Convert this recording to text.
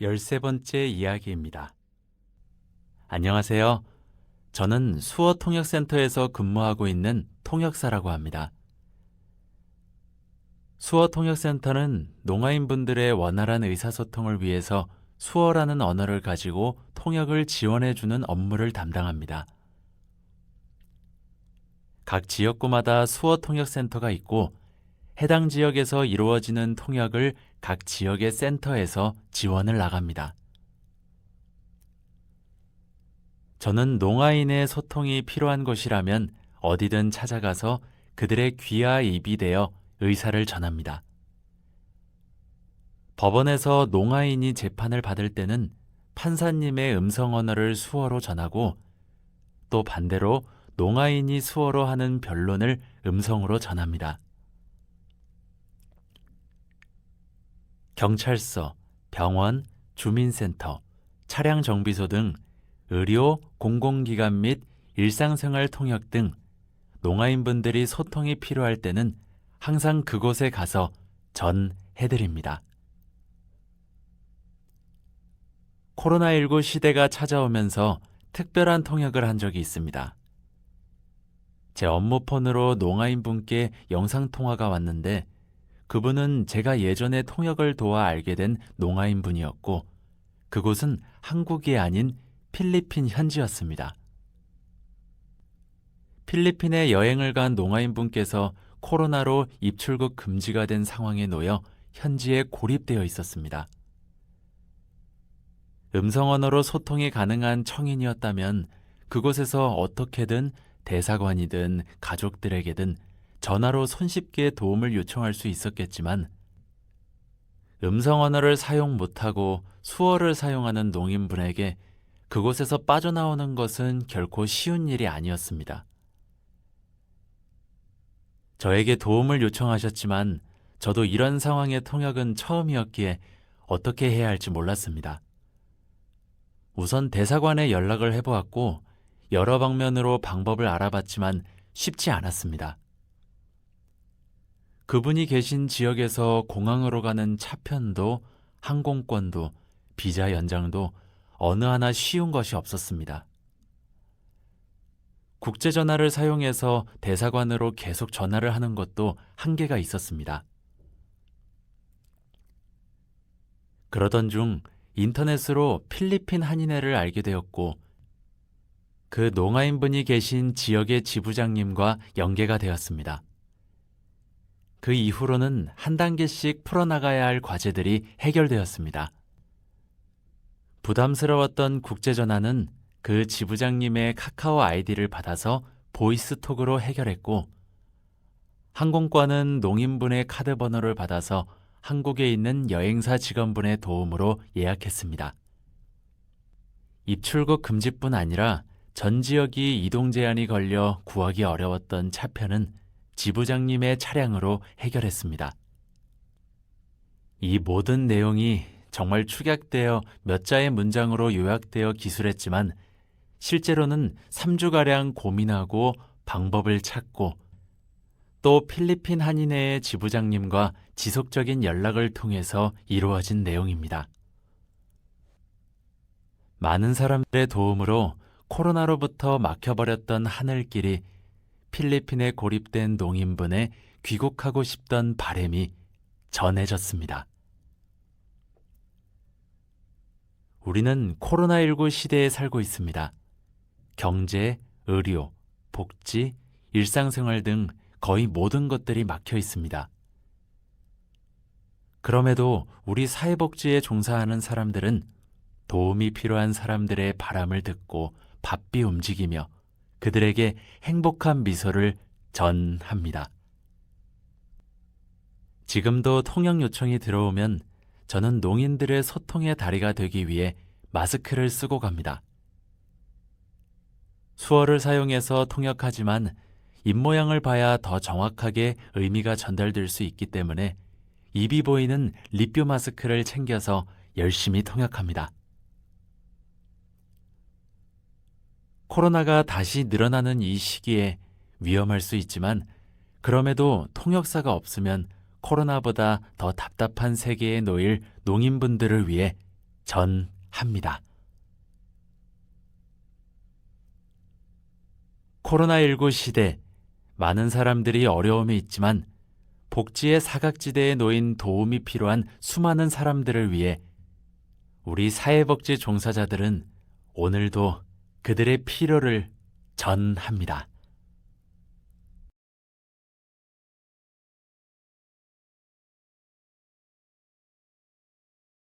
13번째 이야기입니다. 안녕하세요. 저는 수어통역센터에서 근무하고 있는 통역사라고 합니다. 수어통역센터는 농아인분들의 원활한 의사소통을 위해서 수어라는 언어를 가지고 통역을 지원해주는 업무를 담당합니다. 각 지역구마다 수어통역센터가 있고 해당 지역에서 이루어지는 통역을 각 지역의 센터에서 지원을 나갑니다. 저는 농아인의 소통이 필요한 곳이라면 어디든 찾아가서 그들의 귀와 입이 되어 의사를 전합니다. 법원에서 농아인이 재판을 받을 때는 판사님의 음성 언어를 수어로 전하고 또 반대로 농아인이 수어로 하는 변론을 음성으로 전합니다. 경찰서, 병원, 주민센터, 차량정비소 등 의료, 공공기관 및 일상생활 통역 등 농아인분들이 소통이 필요할 때는 항상 그곳에 가서 전해드립니다. 코로나19 시대가 찾아오면서 특별한 통역을 한 적이 있습니다. 제 업무폰으로 농아인분께 영상통화가 왔는데 그분은 제가 예전에 통역을 도와 알게 된 농아인분이었고 그곳은 한국이 아닌 필리핀 현지였습니다. 필리핀에 여행을 간 농아인분께서 코로나로 입출국 금지가 된 상황에 놓여 현지에 고립되어 있었습니다. 음성 언어로 소통이 가능한 청인이었다면 그곳에서 어떻게든 대사관이든 가족들에게든 전화로 손쉽게 도움을 요청할 수 있었겠지만 음성 언어를 사용 못하고 수어를 사용하는 농인분에게 그곳에서 빠져나오는 것은 결코 쉬운 일이 아니었습니다. 저에게 도움을 요청하셨지만 저도 이런 상황의 통역은 처음이었기에 어떻게 해야 할지 몰랐습니다. 우선 대사관에 연락을 해보았고 여러 방면으로 방법을 알아봤지만 쉽지 않았습니다. 그분이 계신 지역에서 공항으로 가는 차편도 항공권도 비자 연장도 어느 하나 쉬운 것이 없었습니다. 국제전화를 사용해서 대사관으로 계속 전화를 하는 것도 한계가 있었습니다. 그러던 중 인터넷으로 필리핀 한인회를 알게 되었고 그 농아인분이 계신 지역의 지부장님과 연계가 되었습니다. 그 이후로는 한 단계씩 풀어나가야 할 과제들이 해결되었습니다. 부담스러웠던 국제전화는 그 지부장님의 카카오 아이디를 받아서 보이스톡으로 해결했고 항공권은 농인분의 카드 번호를 받아서 한국에 있는 여행사 직원분의 도움으로 예약했습니다. 입출국 금지뿐 아니라 전 지역이 이동 제한이 걸려 구하기 어려웠던 차편은 지부장님의 차량으로 해결했습니다. 이 모든 내용이 정말 축약되어 몇 자의 문장으로 요약되어 기술했지만 실제로는 3주가량 고민하고 방법을 찾고 또 필리핀 한인회의 지부장님과 지속적인 연락을 통해서 이루어진 내용입니다. 많은 사람들의 도움으로 코로나로부터 막혀버렸던 하늘길이 필리핀에 고립된 농인분의 귀국하고 싶던 바람이 전해졌습니다. 우리는 코로나19 시대에 살고 있습니다. 경제, 의료, 복지, 일상생활 등 거의 모든 것들이 막혀 있습니다. 그럼에도 우리 사회복지에 종사하는 사람들은 도움이 필요한 사람들의 바람을 듣고 바삐 움직이며 그들에게 행복한 미소를 전합니다. 지금도 통역 요청이 들어오면 저는 농인들의 소통의 다리가 되기 위해 마스크를 쓰고 갑니다. 수어를 사용해서 통역하지만 입모양을 봐야 더 정확하게 의미가 전달될 수 있기 때문에 입이 보이는 립뷰 마스크를 챙겨서 열심히 통역합니다. 코로나가 다시 늘어나는 이 시기에 위험할 수 있지만 그럼에도 통역사가 없으면 코로나보다 더 답답한 세계에 놓일 농인분들을 위해 전합니다. 코로나19 시대, 많은 사람들이 어려움이 있지만 복지의 사각지대에 놓인 도움이 필요한 수많은 사람들을 위해 우리 사회복지 종사자들은 오늘도 그들의 필요를 전합니다.